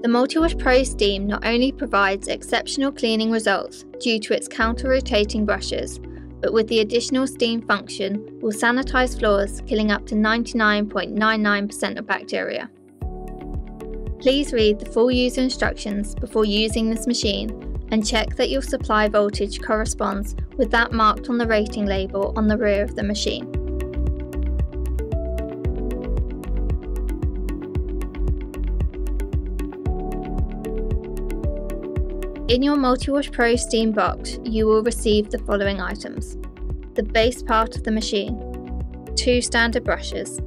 The Multi-Wash Pro Steam not only provides exceptional cleaning results due to its counter-rotating brushes, but with the additional steam function will sanitize floors, killing up to 99.99% of bacteria. Please read the full user instructions before using this machine and check that your supply voltage corresponds with that marked on the rating label on the rear of the machine. In your Multi-Wash Pro Steam box, you will receive the following items: the base part of the machine, 2 standard brushes,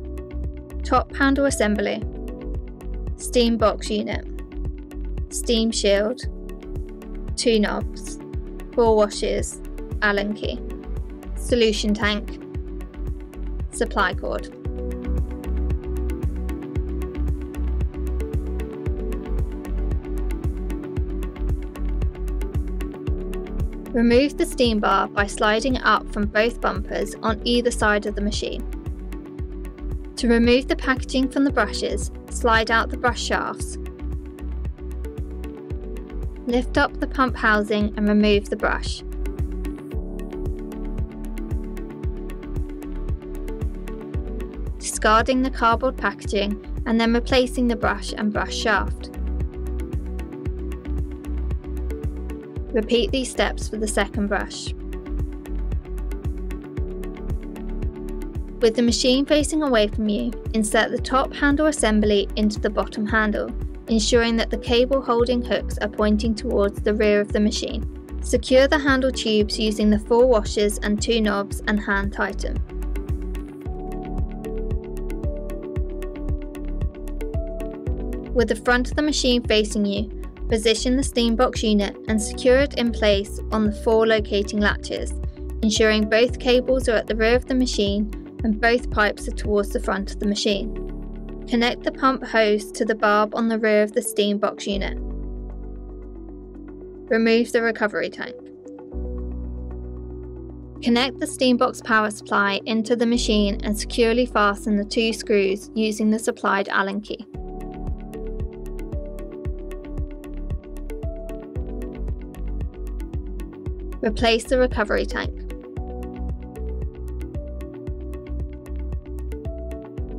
top handle assembly, steam box unit, steam shield, 2 knobs, 4 washes, Allen key, solution tank, supply cord. Remove the steam bar by sliding it up from both bumpers on either side of the machine. To remove the packaging from the brushes, slide out the brush shafts. Lift up the pump housing and remove the brush. Discarding the cardboard packaging and then replacing the brush and brush shaft. Repeat these steps for the second brush. With the machine facing away from you, insert the top handle assembly into the bottom handle, ensuring that the cable holding hooks are pointing towards the rear of the machine. Secure the handle tubes using the 4 washers and 2 knobs and hand tighten. With the front of the machine facing you, position the steam box unit and secure it in place on the 4 locating latches, ensuring both cables are at the rear of the machine and both pipes are towards the front of the machine. Connect the pump hose to the barb on the rear of the steam box unit. Remove the recovery tank. Connect the steam box power supply into the machine and securely fasten the 2 screws using the supplied Allen key. Replace the recovery tank.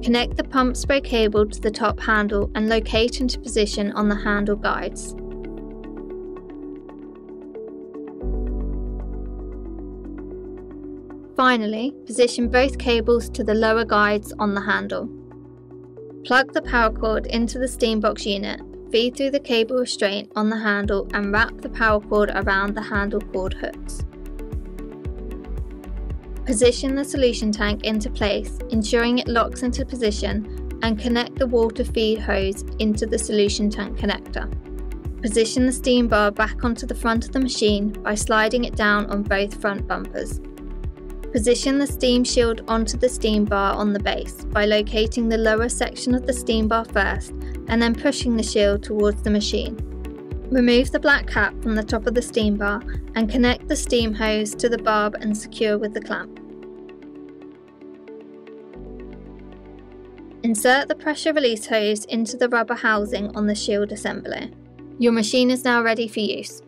Connect the pump spray cable to the top handle and locate into position on the handle guides. Finally, position both cables to the lower guides on the handle. Plug the power cord into the steam box unit. Feed through the cable restraint on the handle and wrap the power cord around the handle cord hooks. Position the solution tank into place, ensuring it locks into position, and connect the water feed hose into the solution tank connector. Position the steam bar back onto the front of the machine by sliding it down on both front bumpers. Position the steam shield onto the steam bar on the base by locating the lower section of the steam bar first and then pushing the shield towards the machine. Remove the black cap from the top of the steam bar and connect the steam hose to the barb and secure with the clamp. Insert the pressure release hose into the rubber housing on the shield assembly. Your machine is now ready for use.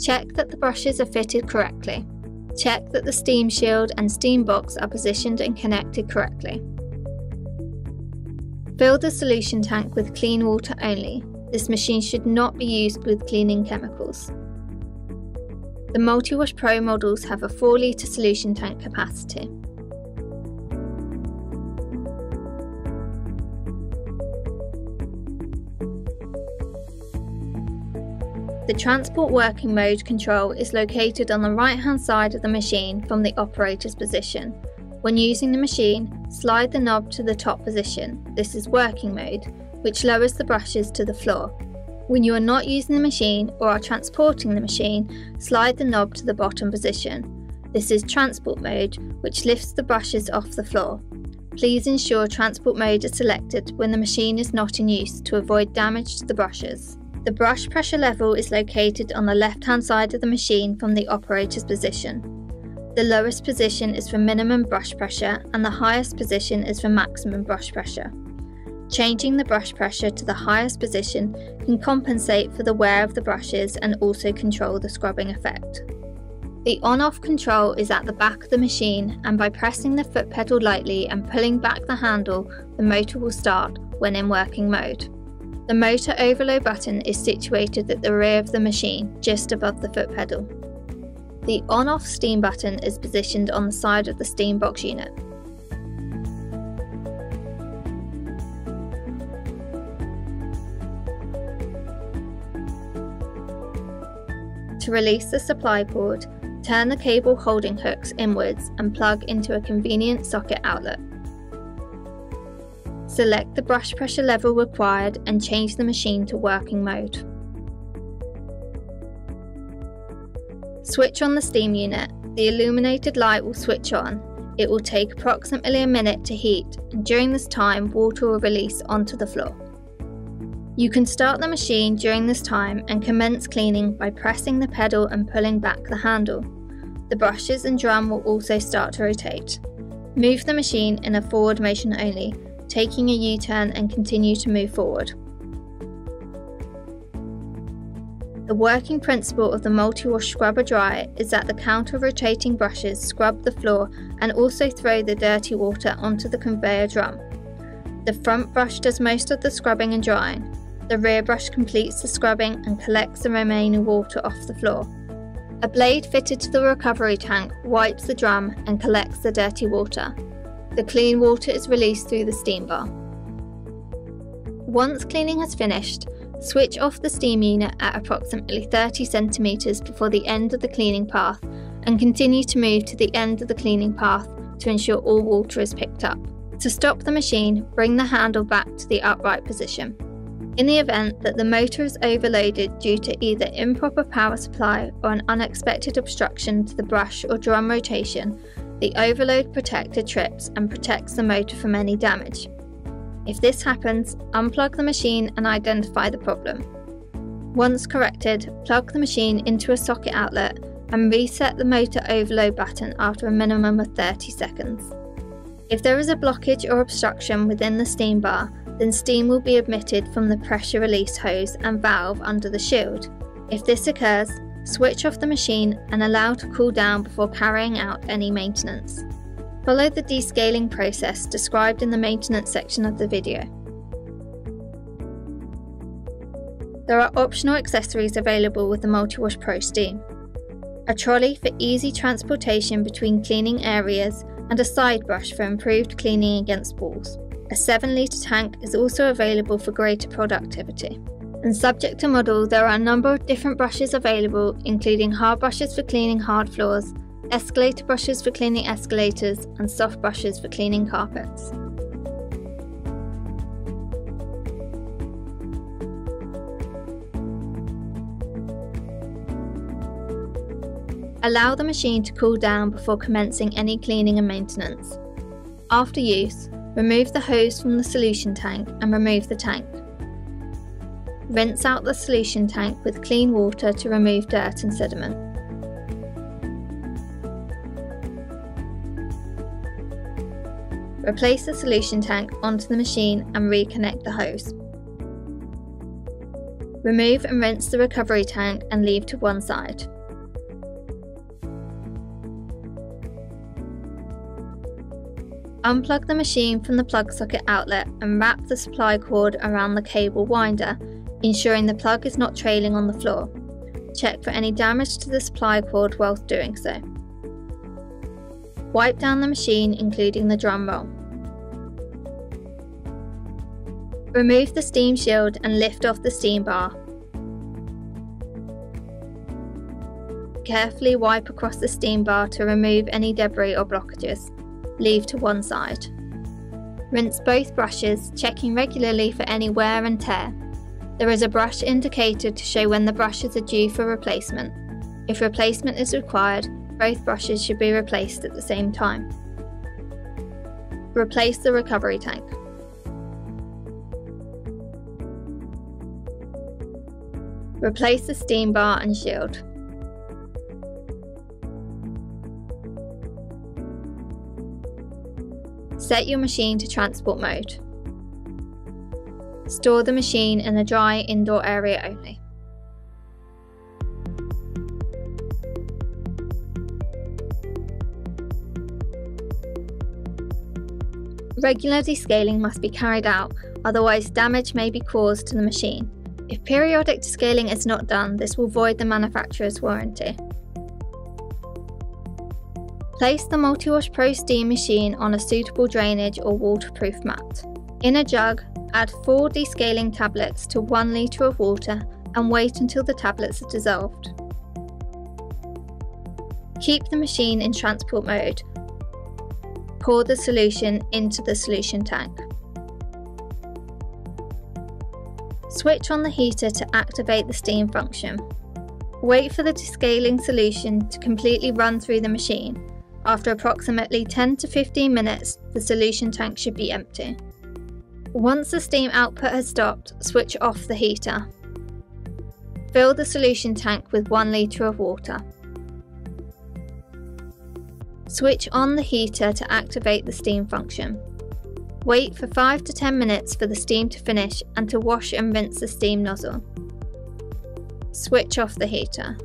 Check that the brushes are fitted correctly. Check that the steam shield and steam box are positioned and connected correctly. Fill the solution tank with clean water only. This machine should not be used with cleaning chemicals. The Multi-Wash Pro models have a 4-litre solution tank capacity. The transport working mode control is located on the right-hand side of the machine from the operator's position. When using the machine, slide the knob to the top position. This is working mode, which lowers the brushes to the floor. When you are not using the machine or are transporting the machine, slide the knob to the bottom position. This is transport mode, which lifts the brushes off the floor. Please ensure transport mode is selected when the machine is not in use to avoid damage to the brushes. The brush pressure level is located on the left-hand side of the machine from the operator's position. The lowest position is for minimum brush pressure and the highest position is for maximum brush pressure. Changing the brush pressure to the highest position can compensate for the wear of the brushes and also control the scrubbing effect. The on-off control is at the back of the machine, and by pressing the foot pedal lightly and pulling back the handle, the motor will start when in working mode. The motor overload button is situated at the rear of the machine, just above the foot pedal. The on-off steam button is positioned on the side of the steam box unit. To release the supply cord, turn the cable holding hooks inwards and plug into a convenient socket outlet. Select the brush pressure level required and change the machine to working mode. Switch on the steam unit. The illuminated light will switch on. It will take approximately a minute to heat, and during this time water will release onto the floor. You can start the machine during this time and commence cleaning by pressing the pedal and pulling back the handle. The brushes and drum will also start to rotate. Move the machine in a forward motion only, taking a U-turn and continue to move forward. The working principle of the multi-wash scrubber dry is that the counter-rotating brushes scrub the floor and also throw the dirty water onto the conveyor drum. The front brush does most of the scrubbing and drying. The rear brush completes the scrubbing and collects the remaining water off the floor. A blade fitted to the recovery tank wipes the drum and collects the dirty water. The clean water is released through the steam bar. Once cleaning has finished, switch off the steam unit at approximately 30 cm before the end of the cleaning path and continue to move to the end of the cleaning path to ensure all water is picked up. To stop the machine, bring the handle back to the upright position. In the event that the motor is overloaded due to either improper power supply or an unexpected obstruction to the brush or drum rotation, the overload protector trips and protects the motor from any damage. If this happens, unplug the machine and identify the problem. Once corrected, plug the machine into a socket outlet and reset the motor overload button after a minimum of 30 seconds. If there is a blockage or obstruction within the steam bar, then steam will be emitted from the pressure release hose and valve under the shield. If this occurs, switch off the machine and allow to cool down before carrying out any maintenance. Follow the descaling process described in the maintenance section of the video. There are optional accessories available with the Multi-Wash Pro Steam. A trolley for easy transportation between cleaning areas and a side brush for improved cleaning against balls. A 7-litre tank is also available for greater productivity. And subject to model, there are a number of different brushes available, including hard brushes for cleaning hard floors, escalator brushes for cleaning escalators, and soft brushes for cleaning carpets. Allow the machine to cool down before commencing any cleaning and maintenance. After use, remove the hose from the solution tank and remove the tank. Rinse out the solution tank with clean water to remove dirt and sediment. Replace the solution tank onto the machine and reconnect the hose. Remove and rinse the recovery tank and leave to one side. Unplug the machine from the plug socket outlet and wrap the supply cord around the cable winder, ensuring the plug is not trailing on the floor. Check for any damage to the supply cord whilst doing so. Wipe down the machine, including the drum roll. Remove the steam shield and lift off the steam bar. Carefully wipe across the steam bar to remove any debris or blockages. Leave to one side. Rinse both brushes, checking regularly for any wear and tear. There is a brush indicator to show when the brushes are due for replacement. If replacement is required, both brushes should be replaced at the same time. Replace the recovery tank. Replace the steam bar and shield. Set your machine to transport mode. Store the machine in a dry indoor area only. Regular descaling must be carried out, otherwise damage may be caused to the machine. If periodic descaling is not done, this will void the manufacturer's warranty. Place the Multiwash Pro Steam machine on a suitable drainage or waterproof mat. In a jug, add 4 descaling tablets to 1 litre of water and wait until the tablets are dissolved. Keep the machine in transport mode. Pour the solution into the solution tank. Switch on the heater to activate the steam function. Wait for the descaling solution to completely run through the machine. After approximately 10 to 15 minutes, the solution tank should be empty. Once the steam output has stopped, switch off the heater. Fill the solution tank with 1 litre of water. Switch on the heater to activate the steam function. Wait for 5 to 10 minutes for the steam to finish and to wash and rinse the steam nozzle. Switch off the heater.